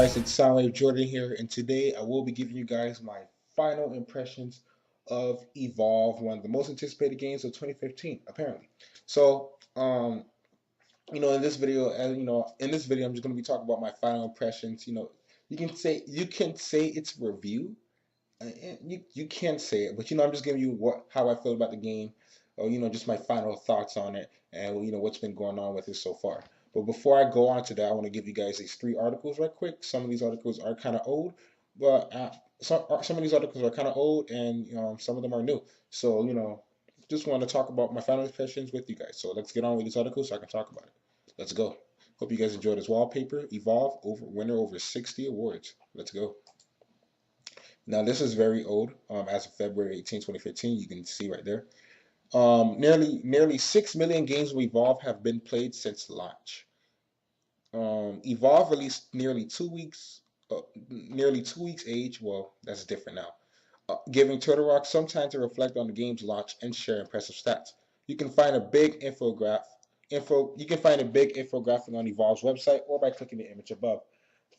guys, it's Soundwave Jordan here, and today I will be giving you guys my final impressions of Evolve, one of the most anticipated games of 2015, apparently. So, in this video, and in this video, I'm just going to be talking about my final impressions. You can say it's a review, you can say it, but I'm just giving you how I feel about the game, or just my final thoughts on it, and what's been going on with it so far. But before I go on to that, I want to give you guys these three articles right quick. Some of these articles are kind of old, but some of these articles are kind of old, and some of them are new. So just want to talk about my final impressions with you guys. So let's get on with these articles so I can talk about it. Let's go. Hope you guys enjoyed this wallpaper. Evolve winner over 60 awards. Let's go. Now this is very old. As of February 18, 2015, you can see right there. Nearly 6 million games of Evolve have been played since launch. Evolve released nearly 2 weeks age. Well, that's different now. Giving Turtle Rock some time to reflect on the game's launch and share impressive stats. You can find a big You can find a big infographic on Evolve's website or by clicking the image above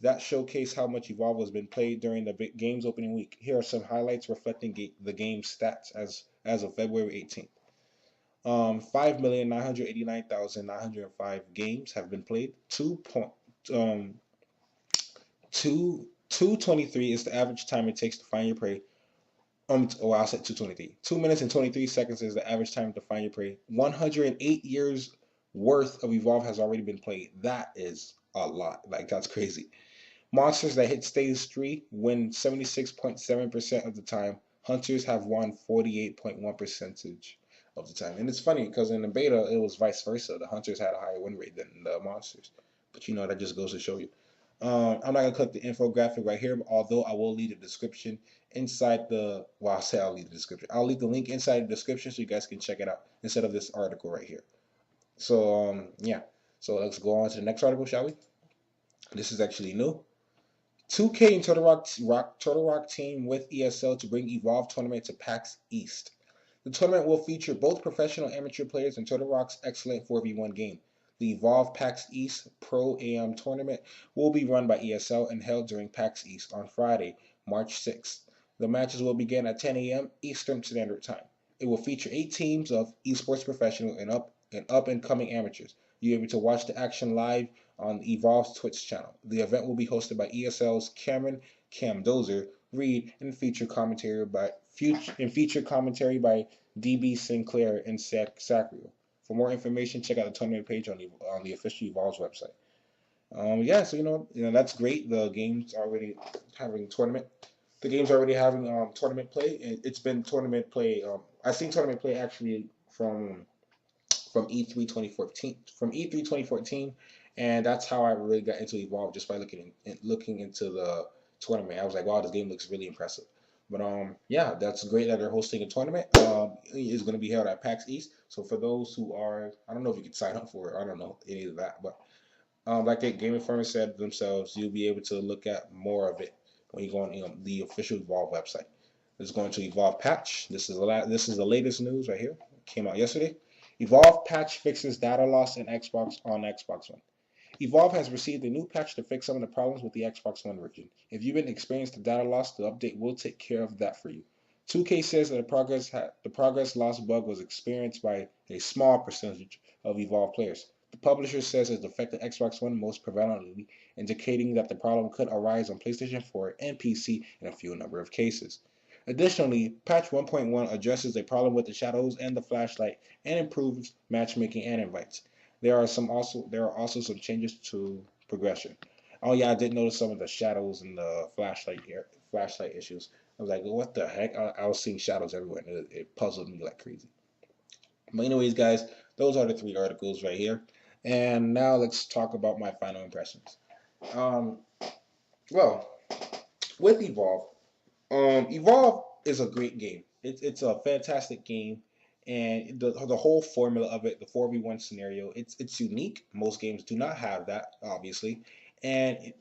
that showcase how much Evolve has been played during the game's opening week. Here are some highlights reflecting the game's stats as of February 18th. 5,989,905 games have been played. 223 is the average time it takes to find your prey. I said 223. 2 minutes and 23 seconds is the average time to find your prey. 108 years worth of Evolve has already been played. That is a lot. Like, that's crazy. Monsters that hit stage 3 win 76.7% of the time. Hunters have won 48.1% of the time. And it's funny because in the beta, it was vice versa. The hunters had a higher win rate than the monsters. But that just goes to show you. I'm not going to click the infographic right here, although I will leave the description inside the, well, I'll say I'll leave the description. I'll leave the link inside the description so you guys can check it out instead of this article right here. So, yeah. So let's go on to the next article, shall we? This is actually new. 2K and Turtle Rock team with ESL to bring Evolve tournament to PAX East. The tournament will feature both professional and amateur players in Turtle Rock's excellent 4v1 game. The Evolve PAX East Pro AM tournament will be run by ESL and held during PAX East on Friday, March 6th. The matches will begin at 10 a.m. Eastern Standard Time. It will feature 8 teams of esports professional and up and coming amateurs. You'll be able to watch the action live on Evolve's Twitch channel. The event will be hosted by ESL's Cameron Cam Dozer Reed and feature commentary by DB Sinclair and Sacrio. For more information, check out the tournament page on the official Evolve's website. Yeah, so that's great. The game's already having tournament. The game's already having tournament play. It's been tournament play. I've seen tournament play actually from E3 2014. From E3 2014, and that's how I really got into Evolve, just by looking into the tournament. I was like, wow, this game looks really impressive. But yeah, that's great that they're hosting a tournament. It's going to be held at PAX East. So for those who are, I don't know if you can sign up for it. I don't know any of that, but like the Game Informer said themselves, you'll be able to look at more of it when you go on the official Evolve website. It's going to Evolve patch. This is the latest news right here. It came out yesterday. Evolve patch fixes data loss in Xbox One. Evolve has received a new patch to fix some of the problems with the Xbox One version. If you've been experiencing data loss, the update will take care of that for you. 2K says that the progress loss bug was experienced by a small percentage of Evolve players. The publisher says it affected Xbox One most prevalently, indicating that the problem could arise on PlayStation 4 and PC in a few number of cases. Additionally, patch 1.1 addresses a problem with the shadows and the flashlight and improves matchmaking and invites. There are also some changes to progression. Oh yeah, I did notice some of the shadows and the flashlight issues. I was like, what the heck? I was seeing shadows everywhere, and it puzzled me like crazy. But anyways, guys, those are the three articles right here. And now let's talk about my final impressions. Um, well, with Evolve, Evolve is a great game. It's a fantastic game, and the whole formula of it, the 4v1 scenario, it's unique. Most games do not have that, obviously, and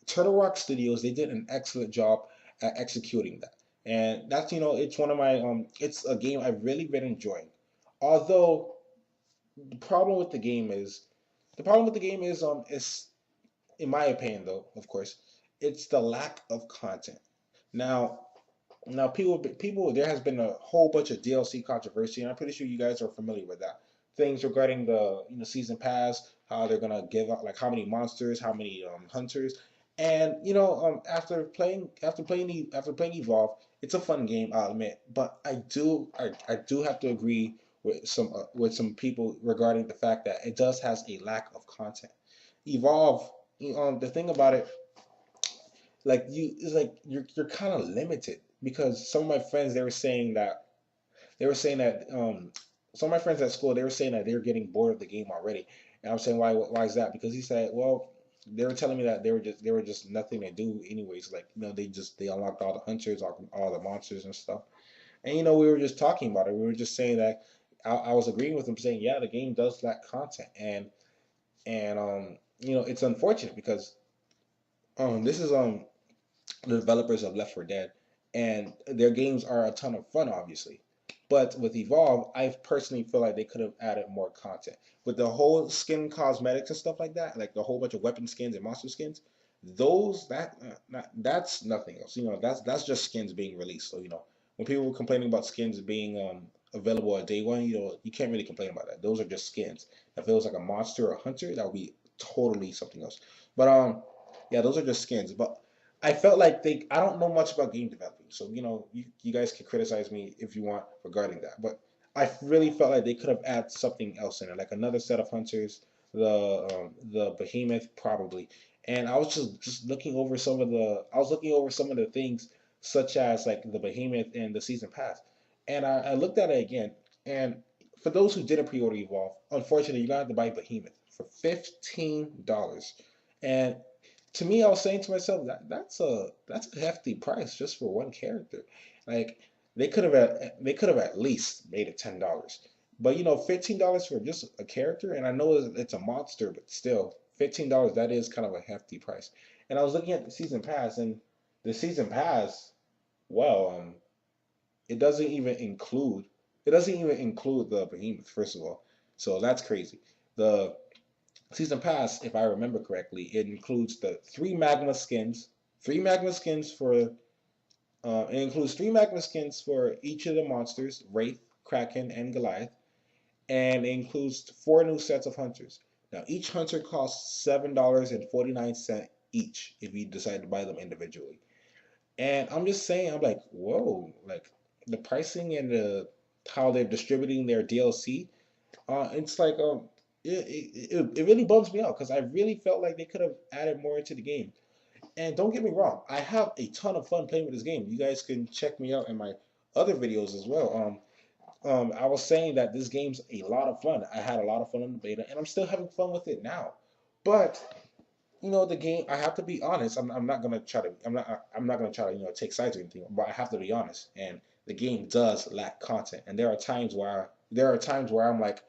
Turtle Rock Studios, they did an excellent job at executing that. And that's it's one of my it's a game I've really been enjoying. Although the problem with the game is the problem with the game is in my opinion, though, of course, it's the lack of content. Now, people, there has been a whole bunch of DLC controversy, and I'm pretty sure you guys are familiar with that. Things regarding the season pass, how they're gonna give out like how many monsters, how many hunters, and after playing Evolve, it's a fun game, I'll admit, but I do have to agree with some people regarding the fact that it does has a lack of content. Evolve, the thing about it, like it's like you're kind of limited because some of my friends they were saying that some of my friends at school they were saying that they were getting bored of the game already, and I'm saying why is that? Because he said, well, they were telling me that they were just nothing to do anyways. Like they unlocked all the hunters, all the monsters and stuff, and we were just talking about it. We were just saying that I was agreeing with him, saying yeah, the game does lack content, and it's unfortunate because this is the developers of Left 4 Dead, and their games are a ton of fun, obviously. But with Evolve, I personally feel like they could have added more content. With the whole skin cosmetics and stuff like that, like the whole bunch of weapon skins and monster skins, that's nothing else. That's just skins being released. So when people were complaining about skins being available at day one, you can't really complain about that. Those are just skins. If it was like a monster or a hunter, that would be totally something else. But yeah, those are just skins. But I felt like I don't know much about game developing, so you guys can criticize me if you want regarding that. But I really felt like they could have added something else in it, like another set of hunters, the behemoth probably. And I was just looking over some of the things such as like the behemoth and the season pass, and I looked at it again. And for those who didn't pre-order Evolve, unfortunately, you're gonna have to buy behemoth for $15. And to me, I was saying to myself that that's a hefty price just for one character. Like they could have at least made it $10. But $15 for just a character, and I know it's a monster, but still $15, that is kind of a hefty price. And I was looking at the season pass, and the season pass, well, it doesn't even include the behemoth, first of all. So that's crazy. The season pass, if I remember correctly, it includes the three magma skins for it includes three magma skins for each of the monsters, Wraith, Kraken, and Goliath, and it includes four new sets of hunters. Now each hunter costs $7.49 each if you decide to buy them individually. And I'm just saying, I'm like, whoa, like the pricing and how they're distributing their DLC, it's like it really bums me out because I really felt like they could have added more into the game. And don't get me wrong, I have a ton of fun playing with this game. You guys can check me out in my other videos as well. I was saying that this game's a lot of fun. I had a lot of fun in the beta, and I'm still having fun with it now. But the game. I have to be honest. I'm not gonna try to. I'm not gonna try to take sides or anything. But I have to be honest. And the game does lack content. And there are times where I'm like,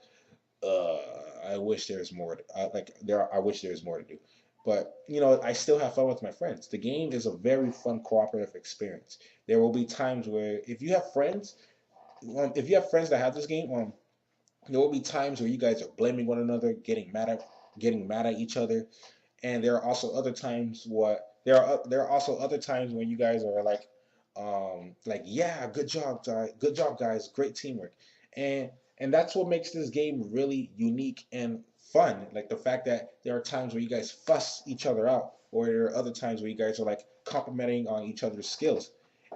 uh, I wish there's more. I wish there's more to do. But I still have fun with my friends. The game is a very fun cooperative experience. There will be times where if you have friends that have this game, there will be times where you guys are blaming one another, getting mad at each other, and there are also other times there are also other times when you guys are like yeah, good job guys, great teamwork, and that's what makes this game really unique and fun. Like the fact that there are times where you guys fuss each other out, or there are other times where you guys are like complimenting on each other's skills,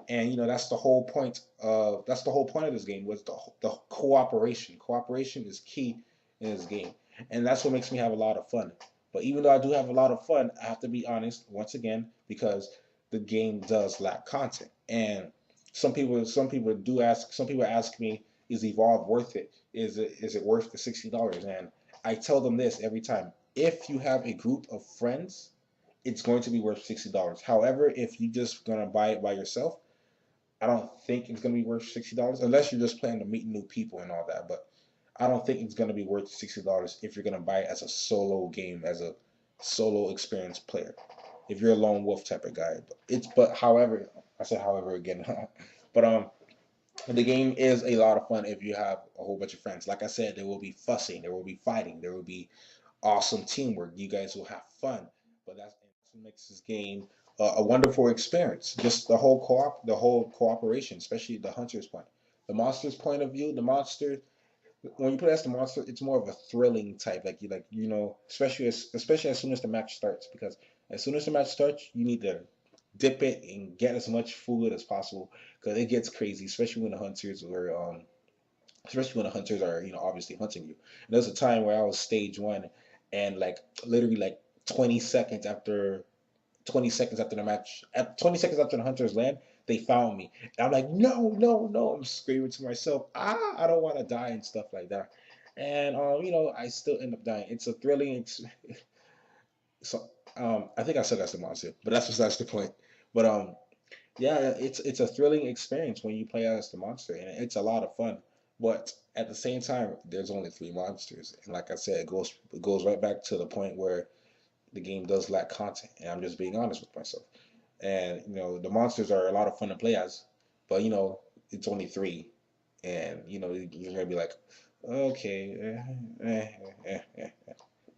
and that's the whole point of this game was the cooperation. Cooperation is key in this game, and that's what makes me have a lot of fun. But even though I do have a lot of fun, I have to be honest once again because the game does lack content. And some people ask me, is Evolve worth it? Is it worth the $60? And I tell them this every time: if you have a group of friends, it's going to be worth $60. However, if you're just gonna buy it by yourself, I don't think it's gonna be worth $60 unless you're just planning to meet new people and all that. But I don't think it's gonna be worth $60 if you're gonna buy it as a solo game, as a solo experienced player. If you're a lone wolf type of guy, but however, I said however again, but the game is a lot of fun if you have a whole bunch of friends. Like I said, there will be fussing, there will be fighting, there will be awesome teamwork. You guys will have fun. but that's what makes this game a wonderful experience. Just the whole cooperation, especially the hunter's point, the monster's point of view. The monster, when you put it as the monster, it's more of a thrilling type. Especially as soon as the match starts, because as soon as the match starts, you need to dip it and get as much food as possible because it gets crazy, especially when the hunters are obviously hunting you. And there was a time where I was stage one, and like literally like 20 seconds after 20 seconds after the match, at 20 seconds after the hunters land, they found me. And I'm like, no, no, no. I'm screaming to myself, I don't want to die and stuff like that. And I still end up dying. It's a thrilling. So I think I said that's the monster, but that's the point. But yeah, it's a thrilling experience when you play as the monster, and it's a lot of fun. But at the same time, there's only three monsters, and like I said, it goes right back to the point where the game does lack content, and I'm just being honest with myself. And the monsters are a lot of fun to play as, but it's only three, and you're gonna be like, okay,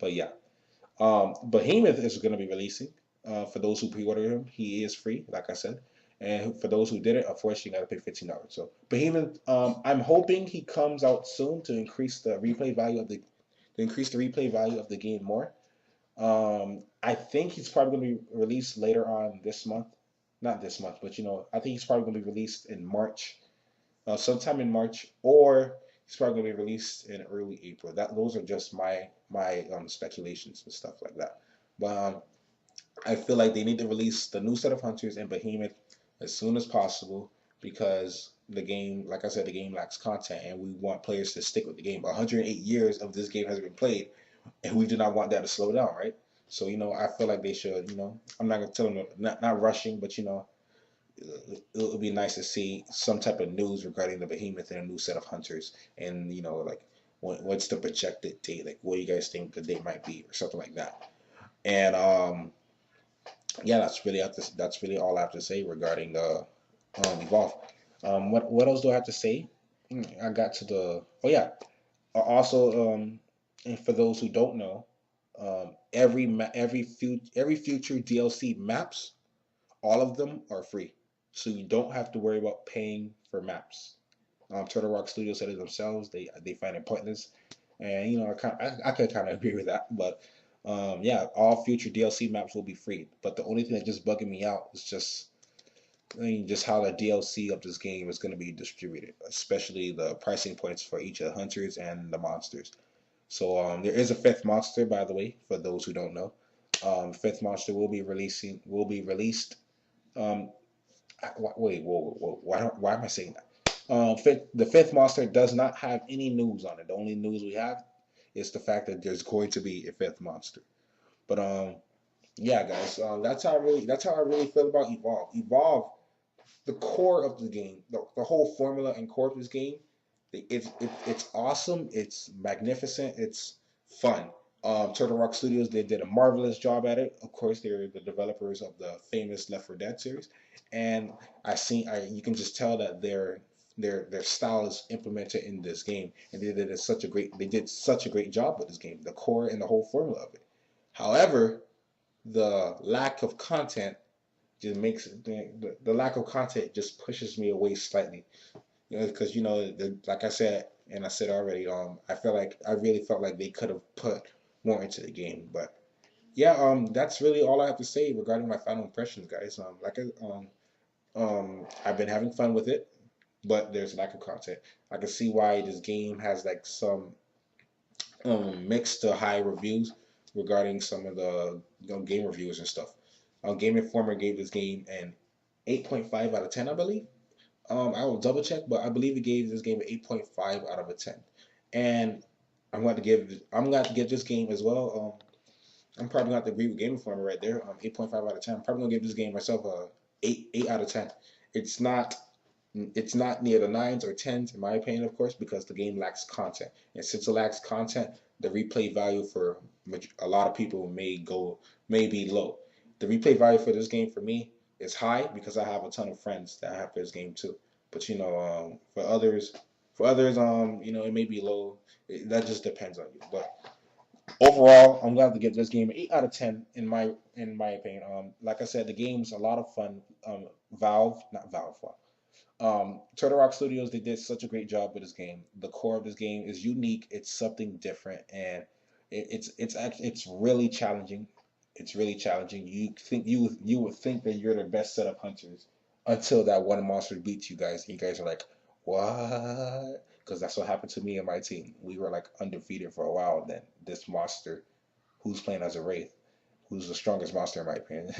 but yeah. Behemoth is going to be releasing. For those who pre-order him, he is free, like I said. And for those who did it, unfortunately, you got to pay $15. So Behemoth, I'm hoping he comes out soon to increase the replay value of the game more. I think he's probably going to be released later on this month. Not this month, but I think he's probably going to be released in March, sometime in March, or he's probably going to be released in early April. Those are just my speculations and stuff like that. But I feel like they need to release the new set of hunters and Behemoth as soon as possible because the game, like I said, the game lacks content, and we want players to stick with the game. 108 years of this game has been played, and we do not want that to slow down, right? So I feel like they should. I'm not gonna tell them not rushing, but it would be nice to see some type of news regarding the Behemoth and a new set of hunters, and like what's the projected date? Like, what do you guys think the date might be, or something like that? And yeah, that's really all I have to say regarding Evolve. What else do I have to say? I got to the oh yeah. Also, and for those who don't know, every future DLC maps, all of them are free, so you don't have to worry about paying for maps. Turtle Rock Studios said it themselves. They find it pointless, and I could kind of agree with that. But yeah, all future DLC maps will be free. But the only thing that just bugging me out is just how the DLC of this game is going to be distributed, especially the pricing points for each of the hunters and the monsters. So there is a fifth monster, by the way, for those who don't know. Fifth monster will be released. Um, wait, whoa, whoa, why am I saying that? The fifth monster does not have any news on it. The only news we have is the fact that there's going to be a fifth monster. But yeah, guys, that's how I really feel about Evolve. Evolve, the core of the game, the whole formula and core of this game, it's awesome. It's magnificent. It's fun. Turtle Rock Studios, they did a marvelous job at it. Of course, they're the developers of the famous Left 4 Dead series, and you can just tell that their style is implemented in this game, and they did such a great job with this game, the core and the whole formula of it. However, the lack of content just makes the lack of content just pushes me away slightly, because like I said, and I said already, I really felt like they could have put more into the game. But yeah, that's really all I have to say regarding my final impressions, guys. I've been having fun with it, but there's lack of content. I can see why this game has like some mixed to high reviews regarding some of the game reviews and stuff. Game Informer gave this game an 8.5 out of 10, I believe. I will double check, but I believe it gave this game an 8.5 out of a 10. And I'm going to give this game as well. I'm probably going to have to agree with Game Informer right there. 8.5 out of 10. I'm probably going to give this game myself a 8 out of 10. It's not it's not near the nines or tens in my opinion, of course, because the game lacks content. And since it lacks content, the replay value for a lot of people may be low. The replay value for this game for me is high because I have a ton of friends that have this game too. But for others, it may be low. That just depends on you. But Overall, I'm glad to give this game an 8 out of 10 in my opinion. Like I said, the game's a lot of fun. Valve, not Valve, Turtle Rock Studios, they did such a great job with this game. The core of this game is unique. It's something different, and it's really challenging. It's really challenging. You would think that you're the best set of hunters until that one monster beats you guys. You guys are like, what? Because that's what happened to me and my team. We were like undefeated for a while. Then this monster, who's playing as a wraith, who's the strongest monster in my opinion,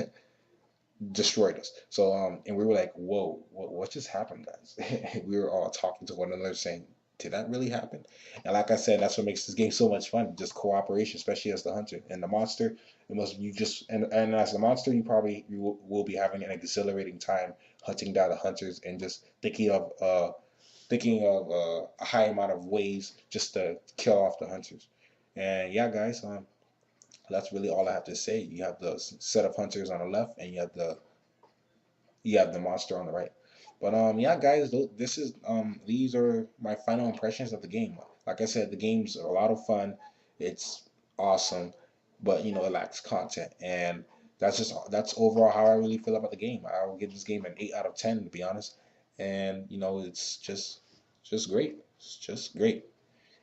destroyed us. So and we were like, whoa, what just happened, guys? We were all talking to one another saying, did that really happen? And like I said, that's what makes this game so much fun, just cooperation, especially as the hunter and the monster. It must you just and as the monster, you will be having an exhilarating time hunting down the hunters and just thinking of a high amount of ways just to kill off the hunters. And yeah, guys, that's really all I have to say. You have the set of hunters on the left, and you have the monster on the right. But yeah, guys, this is these are my final impressions of the game. Like I said, the game's a lot of fun. It's awesome, but it lacks content, and that's overall how I really feel about the game. I will give this game an 8 out of 10 to be honest, and it's just great. It's just great.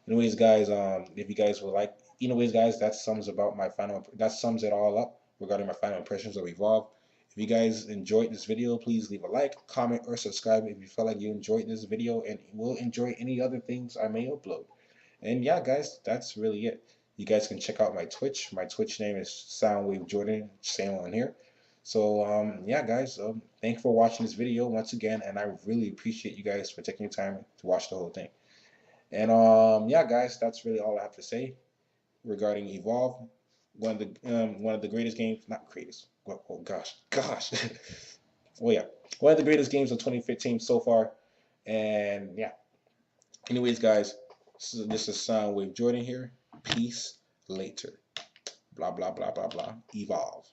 Anyways, guys, if you guys would like, anyways, guys, that sums it all up regarding my final impressions of Evolve. If you guys enjoyed this video, please leave a like, comment, or subscribe if you felt like you enjoyed this video and will enjoy any other things I may upload. And yeah, guys, that's really it. You guys can check out my Twitch. My Twitch name is Soundwave Jordan, same on here. So yeah, guys, thank you for watching this video once again, and I really appreciate you guys for taking your time to watch the whole thing. And yeah, guys, that's really all I have to say regarding Evolve. One of the greatest games, not greatest. Oh gosh. Well, yeah, one of the greatest games of 2015 so far. And yeah. Anyways, guys, this is Soundwave Jordan here. Peace later. Blah blah blah blah blah. Evolve.